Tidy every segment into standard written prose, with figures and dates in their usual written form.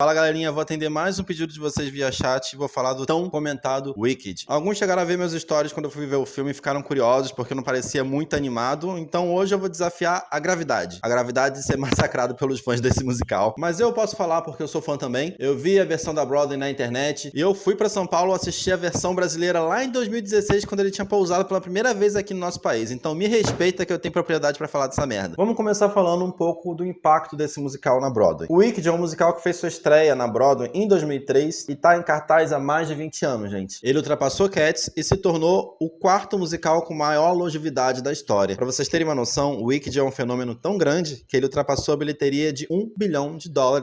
Fala galerinha, vou atender mais um pedido de vocês via chat e vou falar do tão comentado Wicked. Alguns chegaram a ver meus stories quando eu fui ver o filme e ficaram curiosos porque não parecia muito animado, então hoje eu vou desafiar a gravidade. A gravidade de ser massacrado pelos fãs desse musical. Mas eu posso falar porque eu sou fã também. Eu vi a versão da Broadway na internet e eu fui pra São Paulo assistir a versão brasileira lá em 2016 quando ele tinha pousado pela primeira vez aqui no nosso país. Então me respeita que eu tenho propriedade pra falar dessa merda. Vamos começar falando um pouco do impacto desse musical na Broadway. O Wicked é um musical que fez sua estreia na Broadway em 2003 e tá em cartaz há mais de 20 anos, gente. Ele ultrapassou Cats e se tornou o quarto musical com maior longevidade da história. Pra vocês terem uma noção, o Wicked é um fenômeno tão grande que ele ultrapassou a bilheteria de $1 bilhão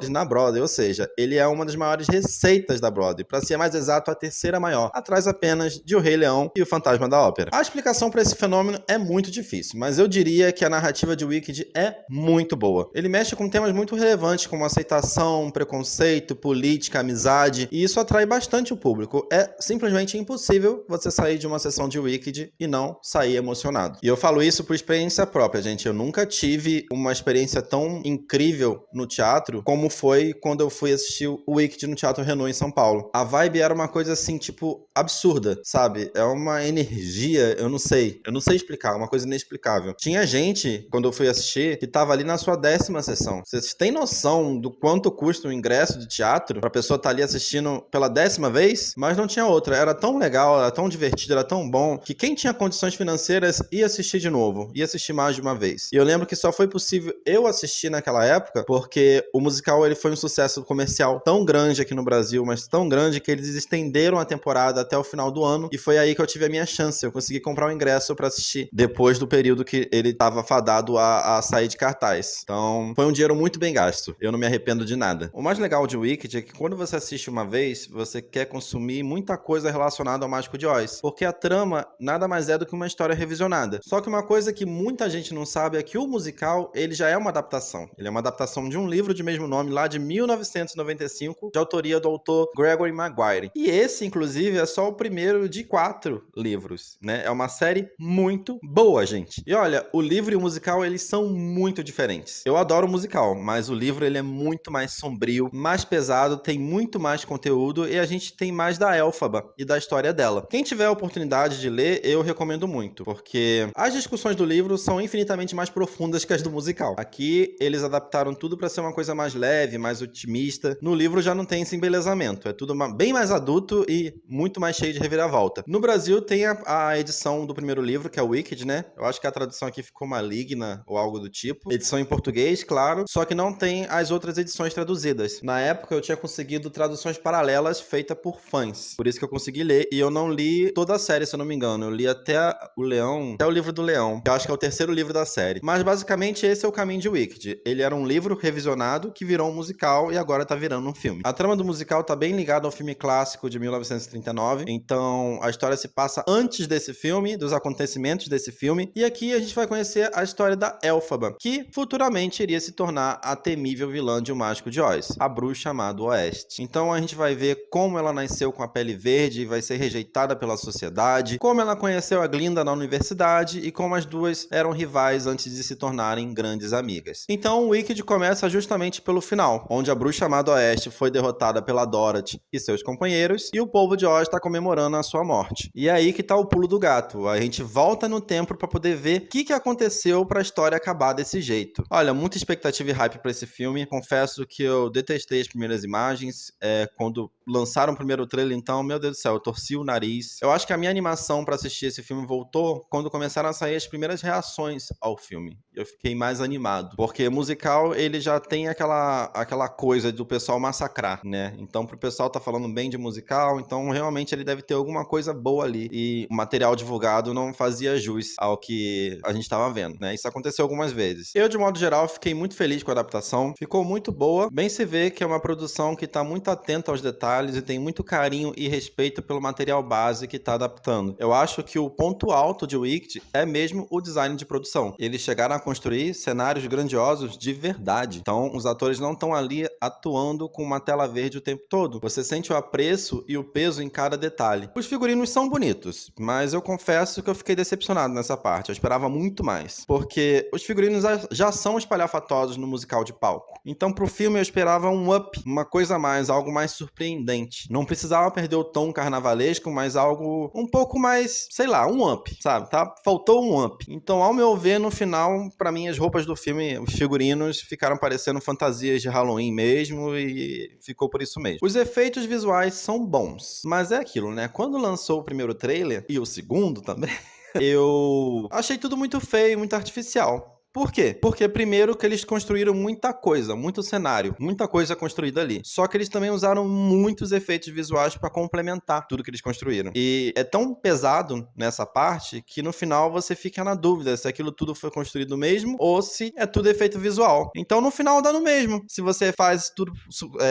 na Broadway, ou seja, ele é uma das maiores receitas da Broadway, pra ser mais exato, a terceira maior, atrás apenas de O Rei Leão e O Fantasma da Ópera. A explicação pra esse fenômeno é muito difícil, mas eu diria que a narrativa de Wicked é muito boa. Ele mexe com temas muito relevantes como aceitação, preconceito, política, amizade, e isso atrai bastante o público. É simplesmente impossível você sair de uma sessão de Wicked e não sair emocionado. E eu falo isso por experiência própria, gente. Eu nunca tive uma experiência tão incrível no teatro como foi quando eu fui assistir o Wicked no Teatro Renault em São Paulo. A vibe era uma coisa assim, tipo, absurda, sabe? É uma energia, eu não sei explicar, uma coisa inexplicável. Tinha gente, quando eu fui assistir, que tava ali na sua 10ª sessão. Vocês têm noção do quanto custa o ingresso de teatro pra pessoa estar ali assistindo pela 10ª vez? Mas não tinha outra. Era tão legal, era tão divertido, era tão bom, que quem tinha condições financeiras ia assistir de novo, ia assistir mais de uma vez. E eu lembro que só foi possível eu assistir naquela época porque o musical ele foi um sucesso comercial tão grande aqui no Brasil, mas tão grande que eles estenderam a temporada até o final do ano e foi aí que eu tive a minha chance. Eu consegui comprar um ingresso pra assistir depois do período que ele estava fadado a sair de cartaz. Então, foi um dinheiro muito bem gasto. Eu não me arrependo de nada. O mais legal de Wicked é que quando você assiste uma vez, você quer consumir muita coisa relacionada ao Mágico de Oz, porque a trama nada mais é do que uma história revisionada. Só que uma coisa que muita gente não sabe é que o musical, ele já é uma adaptação. Ele é uma adaptação de um livro de mesmo nome, lá de 1995, de autoria do autor Gregory Maguire. E esse, inclusive, é só o primeiro de 4 livros, né? É uma série muito boa, gente. E olha, o livro e o musical, eles são muito diferentes. Eu adoro o musical, mas o livro, ele é muito mais sombrio, mais pesado, tem muito mais conteúdo e a gente tem mais da Elphaba e da história dela. Quem tiver a oportunidade de ler, eu recomendo muito, porque as discussões do livro são infinitamente mais profundas que as do musical. Aqui, eles adaptaram tudo pra ser uma coisa mais leve, mais otimista. No livro já não tem esse embelezamento, é tudo bem mais adulto e muito mais cheio de reviravolta. No Brasil tem a edição do primeiro livro, que é o Wicked, né? Eu acho que a tradução aqui ficou Maligna ou algo do tipo. Edição em português, claro, só que não tem as outras edições traduzidas. Na época eu tinha conseguido traduções paralelas feitas por fãs. Por isso que eu consegui ler. E eu não li toda a série, se eu não me engano. Eu li até o Leão, até o livro do Leão, que eu acho que é o terceiro livro da série. Mas basicamente esse é o caminho de Wicked. Ele era um livro revisionado que virou um musical e agora tá virando um filme. A trama do musical tá bem ligada ao filme clássico de 1939. Então a história se passa antes desse filme, dos acontecimentos desse filme. E aqui a gente vai conhecer a história da Elphaba, que futuramente iria se tornar a temível vilã de O Mágico de Oz, a bruxa má do Oeste. Então a gente vai ver como ela nasceu com a pele verde e vai ser rejeitada pela sociedade, como ela conheceu a Glinda na universidade e como as duas eram rivais antes de se tornarem grandes amigas. Então o Wicked começa justamente pelo final, onde a bruxa má do Oeste foi derrotada pela Dorothy e seus companheiros e o povo de Oz está comemorando a sua morte. E é aí que tá o pulo do gato. A gente volta no tempo para poder ver o que aconteceu para a história acabar desse jeito. Olha, muita expectativa e hype para esse filme. Confesso que eu detestei as primeiras imagens. Quando lançaram o primeiro trailer, então, meu Deus do céu, eu torci o nariz. Eu acho que a minha animação para assistir esse filme voltou quando começaram a sair as primeiras reações ao filme. Eu fiquei mais animado. Porque musical, ele já tem aquela coisa do pessoal massacrar, né? Então, pro pessoal tá falando bem de musical, então realmente ele deve ter alguma coisa boa ali. E o material divulgado não fazia jus ao que a gente tava vendo, né? Isso aconteceu algumas vezes. Eu, de modo geral, fiquei muito feliz com a adaptação. Ficou muito boa. Bem se vê que é uma produção que tá muito atenta aos detalhes e tem muito carinho e respeito pelo material base que tá adaptando. Eu acho que o ponto alto de Wicked é mesmo o design de produção. Eles chegaram a construir cenários grandiosos de verdade. Então, os atores não estão ali atuando com uma tela verde o tempo todo. Você sente o apreço e o peso em cada detalhe. Os figurinos são bonitos, mas eu confesso que eu fiquei decepcionado nessa parte. Eu esperava muito mais. Porque os figurinos já são espalhafatosos no musical de palco. Então, pro filme, eu esperava um um up, uma coisa a mais, algo mais surpreendente. Não precisava perder o tom carnavalesco, mas algo um pouco mais, sei lá, um up, sabe? Tá? Faltou um up. Então, ao meu ver, no final, pra mim, as roupas do filme, os figurinos, ficaram parecendo fantasias de Halloween mesmo e ficou por isso mesmo. Os efeitos visuais são bons, mas é aquilo, né? Quando lançou o primeiro trailer, e o segundo também, eu achei tudo muito feio, muito artificial. Por quê? Porque primeiro que eles construíram muita coisa, muito cenário, muita coisa construída ali. Só que eles também usaram muitos efeitos visuais para complementar tudo que eles construíram. E é tão pesado nessa parte que no final você fica na dúvida se aquilo tudo foi construído mesmo ou se é tudo efeito visual. Então no final dá no mesmo se você faz tudo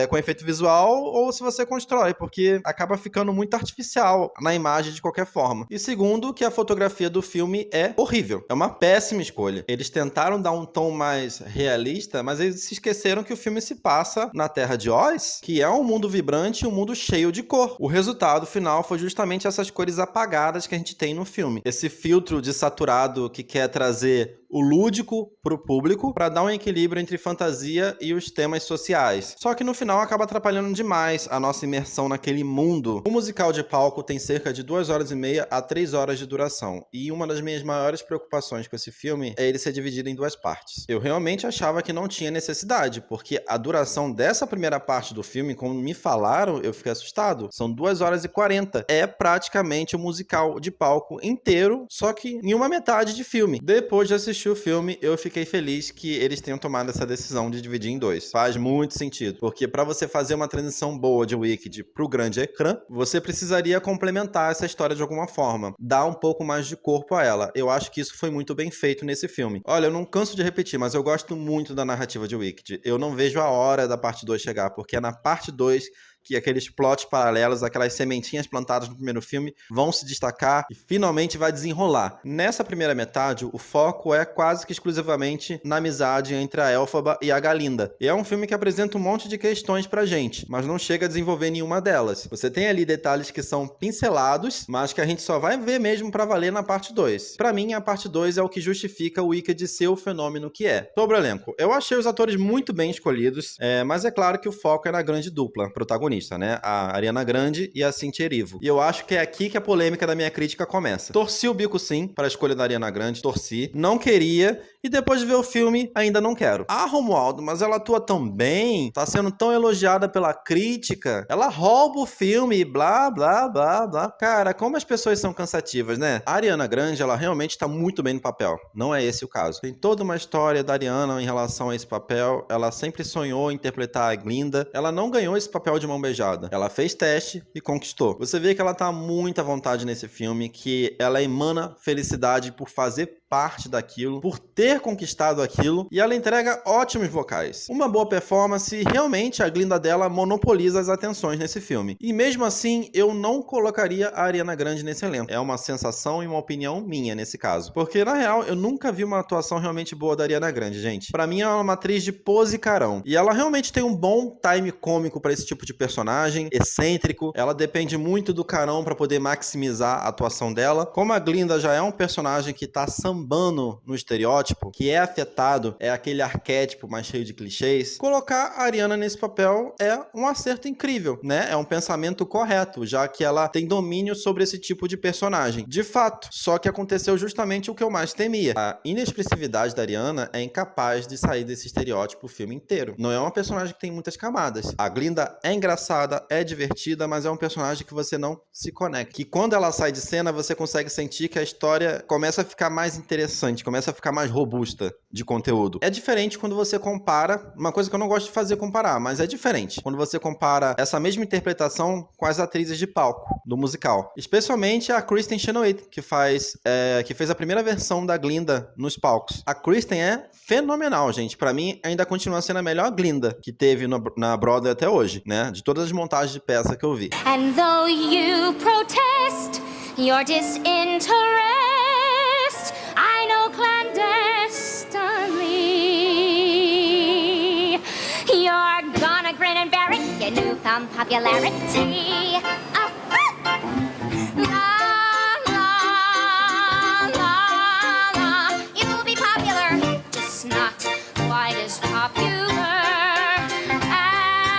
com efeito visual ou se você constrói, porque acaba ficando muito artificial na imagem de qualquer forma. E segundo, que a fotografia do filme é horrível. É uma péssima escolha. Eles tentaram dar um tom mais realista, mas eles se esqueceram que o filme se passa na Terra de Oz, que é um mundo vibrante e um mundo cheio de cor. O resultado final foi justamente essas cores apagadas que a gente tem no filme. Esse filtro de saturado que quer trazer o lúdico pro público para dar um equilíbrio entre fantasia e os temas sociais. Só que no final acaba atrapalhando demais a nossa imersão naquele mundo. O musical de palco tem cerca de 2h30 a 3 horas de duração, e uma das minhas maiores preocupações com esse filme é ele ser dividido em 2 partes. Eu realmente achava que não tinha necessidade, porque a duração dessa primeira parte do filme, como me falaram, eu fiquei assustado. São 2h40. É praticamente o musical de palco inteiro, só que em uma metade de filme. Depois de assistir o filme, eu fiquei feliz que eles tenham tomado essa decisão de dividir em 2. Faz muito sentido, porque para você fazer uma transição boa de Wicked pro grande ecrã, você precisaria complementar essa história de alguma forma, dar um pouco mais de corpo a ela. Eu acho que isso foi muito bem feito nesse filme. Olha, eu não canso de repetir, mas eu gosto muito da narrativa de Wicked. Eu não vejo a hora da parte 2 chegar, porque é na parte 2 que aqueles plots paralelos, aquelas sementinhas plantadas no primeiro filme vão se destacar e finalmente vai desenrolar. Nessa primeira metade, o foco é quase que exclusivamente na amizade entre a Elphaba e a Galinda. E é um filme que apresenta um monte de questões pra gente, mas não chega a desenvolver nenhuma delas. Você tem ali detalhes que são pincelados, mas que a gente só vai ver mesmo pra valer na parte 2. Pra mim, a parte 2 é o que justifica o Wicked ser o fenômeno que é. Sobre o elenco, eu achei os atores muito bem escolhidos, mas é claro que o foco é na grande dupla protagonista, né? A Ariana Grande e a Cynthia Erivo. E eu acho que é aqui que a polêmica da minha crítica começa. Torci o bico sim para a escolha da Ariana Grande, torci, não queria, e depois de ver o filme, ainda não quero. Ah, Romualdo, mas ela atua tão bem, tá sendo tão elogiada pela crítica, ela rouba o filme e blá, blá, blá, blá. Cara, como as pessoas são cansativas, né? A Ariana Grande, ela realmente tá muito bem no papel. Não é esse o caso. Tem toda uma história da Ariana em relação a esse papel. Ela sempre sonhou em interpretar a Glinda. Ela não ganhou esse papel de mão beijada. Ela fez teste e conquistou. Você vê que ela tá muito à vontade nesse filme, que ela emana felicidade por fazer parte daquilo, por ter conquistado aquilo, e ela entrega ótimos vocais. Uma boa performance, realmente a Glinda dela monopoliza as atenções nesse filme. E mesmo assim, eu não colocaria a Ariana Grande nesse elenco. É uma sensação e uma opinião minha nesse caso. Porque, na real, eu nunca vi uma atuação realmente boa da Ariana Grande, gente. Pra mim, ela é uma atriz de pose e carão. E ela realmente tem um bom time cômico pra esse tipo de personagem, excêntrico. Ela depende muito do carão pra poder maximizar a atuação dela. Como a Glinda já é um personagem que tá sambando no estereótipo, que é afetado, é aquele arquétipo mais cheio de clichês, colocar a Ariana nesse papel é um acerto incrível, né? É um pensamento correto, já que ela tem domínio sobre esse tipo de personagem. De fato, só que aconteceu justamente o que eu mais temia. A inexpressividade da Ariana é incapaz de sair desse estereótipo o filme inteiro. Não é uma personagem que tem muitas camadas. A Glinda é engraçada, é divertida, mas é um personagem que você não se conecta. Que quando ela sai de cena, você consegue sentir que a história começa a ficar mais interessante, começa a ficar mais robusta de conteúdo. É diferente quando você compara, uma coisa que eu não gosto de fazer comparar, mas é diferente quando você compara essa mesma interpretação com as atrizes de palco do musical. Especialmente a Kristen Chenoweth, que fez a primeira versão da Glinda nos palcos. A Kristen é fenomenal, gente. Pra mim, ainda continua sendo a melhor Glinda que teve na Broadway até hoje, né? De todas as montagens de peça que eu vi. And though you protest your disinterest, I know clandestinely you're gonna grin and bear it, your newfound popularity. La, la, la, la. You'll be popular, just not quite as popular as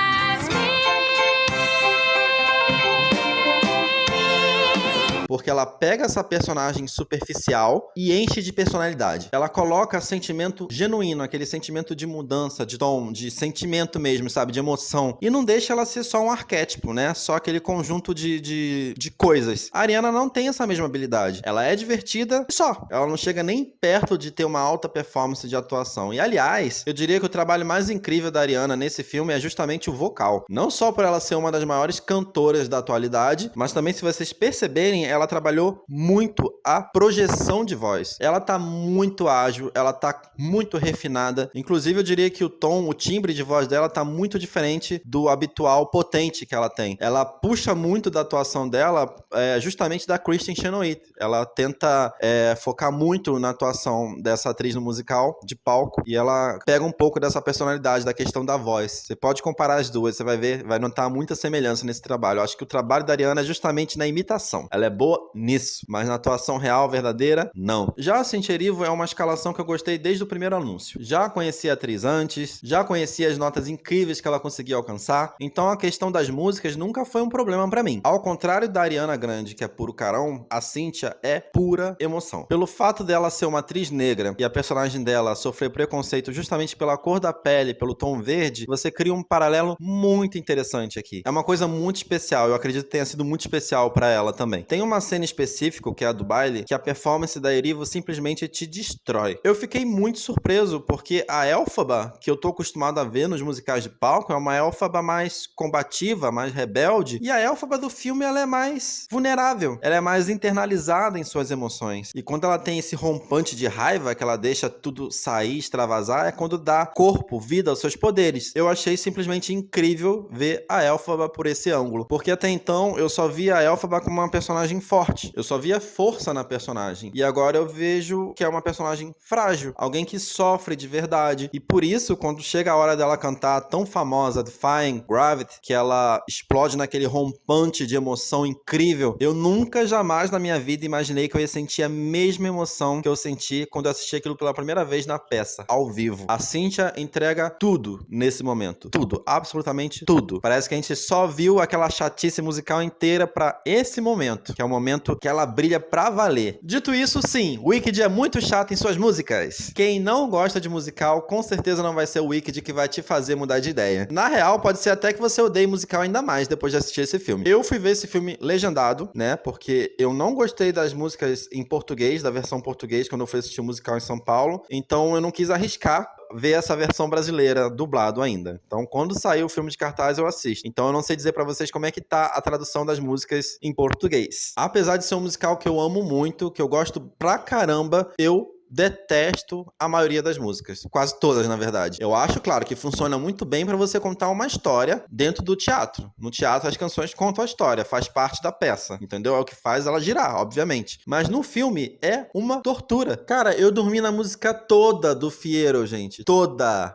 porque ela pega essa personagem superficial e enche de personalidade. Ela coloca sentimento genuíno, aquele sentimento de mudança, de tom, de sentimento mesmo, sabe? De emoção. E não deixa ela ser só um arquétipo, né? Só aquele conjunto de coisas. A Ariana não tem essa mesma habilidade. Ela é divertida e só. Ela não chega nem perto de ter uma alta performance de atuação. E, aliás, eu diria que o trabalho mais incrível da Ariana nesse filme é justamente o vocal. Não só por ela ser uma das maiores cantoras da atualidade, mas também, se vocês perceberem, ela trabalhou muito a projeção de voz. Ela tá muito ágil, ela tá muito refinada. Inclusive, eu diria que o tom, o timbre de voz dela tá muito diferente do habitual potente que ela tem. Ela puxa muito da atuação dela, justamente da Kristin Chenoweth. Ela tenta focar muito na atuação dessa atriz no musical, de palco, e ela pega um pouco dessa personalidade, da questão da voz. Você pode comparar as duas, você vai ver, vai notar muita semelhança nesse trabalho. Eu acho que o trabalho da Ariana é justamente na imitação. Ela é boa nisso, mas na atuação real, verdadeira, não. Já a Cynthia Erivo é uma escalação que eu gostei desde o primeiro anúncio. Já conhecia a atriz antes, já conhecia as notas incríveis que ela conseguia alcançar, então a questão das músicas nunca foi um problema pra mim. Ao contrário da Ariana Grande, que é puro carão, a Cynthia é pura emoção. Pelo fato dela ser uma atriz negra e a personagem dela sofrer preconceito justamente pela cor da pele, pelo tom verde, você cria um paralelo muito interessante aqui. É uma coisa muito especial, eu acredito que tenha sido muito especial pra ela também. Tem uma cena específica, que é a do baile, que a performance da Erivo simplesmente te destrói. Eu fiquei muito surpreso, porque a Elphaba, que eu tô acostumado a ver nos musicais de palco, é uma Elphaba mais combativa, mais rebelde, e a Elphaba do filme, ela é mais vulnerável, ela é mais internalizada em suas emoções. E quando ela tem esse rompante de raiva, que ela deixa tudo sair, extravasar, é quando dá corpo, vida aos seus poderes. Eu achei simplesmente incrível ver a Elphaba por esse ângulo, porque até então eu só via a Elphaba como uma personagem forte, eu só via força na personagem, e agora eu vejo que é uma personagem frágil, alguém que sofre de verdade, e por isso, quando chega a hora dela cantar a tão famosa Defying Gravity, que ela explode naquele rompante de emoção incrível, eu nunca jamais na minha vida imaginei que eu ia sentir a mesma emoção que eu senti quando eu assisti aquilo pela primeira vez na peça, ao vivo. A Cynthia entrega tudo nesse momento, tudo, absolutamente tudo. Parece que a gente só viu aquela chatice musical inteira pra esse momento, que é o momento que ela brilha pra valer. Dito isso, sim, o Wicked é muito chato em suas músicas. Quem não gosta de musical, com certeza não vai ser o Wicked que vai te fazer mudar de ideia. Na real, pode ser até que você odeie musical ainda mais depois de assistir esse filme. Eu fui ver esse filme legendado, né, porque eu não gostei das músicas em português, da versão português, quando eu fui assistir o musical em São Paulo, então eu não quis arriscar ver essa versão brasileira dublado ainda. Então, quando sair o filme de cartaz, eu assisto. Então, eu não sei dizer pra vocês como é que tá a tradução das músicas em português. Apesar de ser um musical que eu amo muito, que eu gosto pra caramba, eu detesto a maioria das músicas. Quase todas, na verdade. Eu acho, claro, que funciona muito bem pra você contar uma história dentro do teatro. No teatro, as canções contam a história, faz parte da peça, entendeu? É o que faz ela girar, obviamente. Mas no filme, é uma tortura. Cara, eu dormi na música toda do Fiyero, gente. Toda.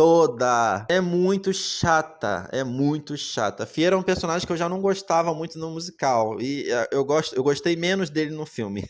É muito chata. É muito chata. Fiyero é um personagem que eu já não gostava muito no musical. E eu gostei menos dele no filme.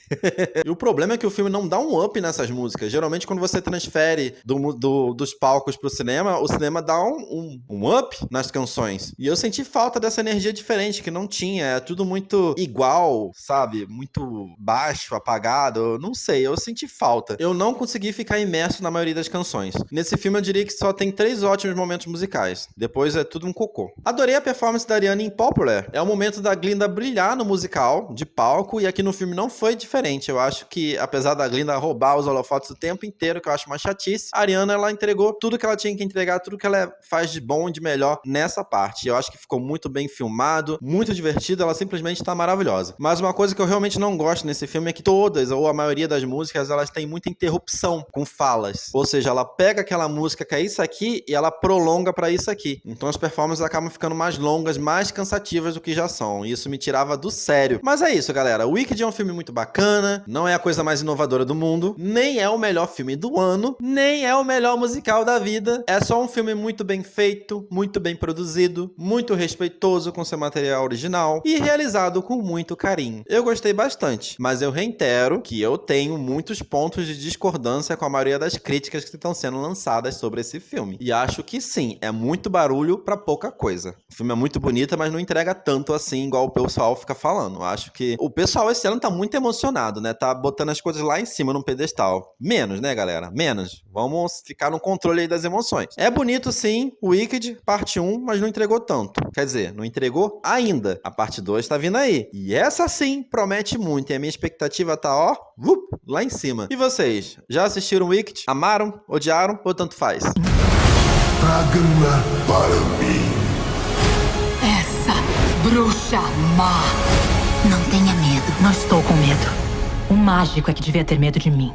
E o problema é que o filme não dá um up nessas músicas. Geralmente, quando você transfere dos palcos pro cinema, o cinema dá um up nas canções. E eu senti falta dessa energia diferente, que não tinha. É tudo muito igual, sabe? Muito baixo, apagado. Não sei, eu senti falta. Eu não consegui ficar imerso na maioria das canções. Nesse filme, eu diria que só tem 3 ótimos momentos musicais. Depois é tudo um cocô. Adorei a performance da Ariana em Popular. É o momento da Glinda brilhar no musical, de palco, e aqui no filme não foi diferente. Eu acho que, apesar da Glinda roubar os holofotes o tempo inteiro, que eu acho uma chatice, a Ariana, ela entregou tudo que ela tinha que entregar, tudo que ela faz de bom e de melhor nessa parte. Eu acho que ficou muito bem filmado, muito divertido, ela simplesmente tá maravilhosa. Mas uma coisa que eu realmente não gosto nesse filme é que todas, ou a maioria das músicas, elas têm muita interrupção com falas. Ou seja, ela pega aquela música que é isso aqui e ela prolonga pra isso aqui. Então as performances acabam ficando mais longas, mais cansativas do que já são. E isso me tirava do sério. Mas é isso, galera. O Wicked é um filme muito bacana, não é a coisa mais inovadora do mundo, nem é o melhor filme do ano, nem é o melhor musical da vida. É só um filme muito bem feito, muito bem produzido, muito respeitoso com seu material original e realizado com muito carinho. Eu gostei bastante, mas eu reitero que eu tenho muitos pontos de discordância com a maioria das críticas que estão sendo lançadas sobre esse filme. E acho que sim, é muito barulho pra pouca coisa. O filme é muito bonito, mas não entrega tanto assim, igual o pessoal fica falando. Acho que o pessoal esse ano tá muito emocionado, né? Tá botando as coisas lá em cima num pedestal. Menos, né, galera? Menos. Vamos ficar no controle aí das emoções. É bonito sim, Wicked, parte 1, mas não entregou tanto. Quer dizer, não entregou ainda. A parte 2 tá vindo aí. E essa sim promete muito. E a minha expectativa tá, ó, lá em cima. E vocês? Já assistiram Wicked? Amaram? Odiaram? Ou tanto faz? Tragam-na para mim. Essa bruxa má. Não tenha medo. Não estou com medo. O mágico é que devia ter medo de mim.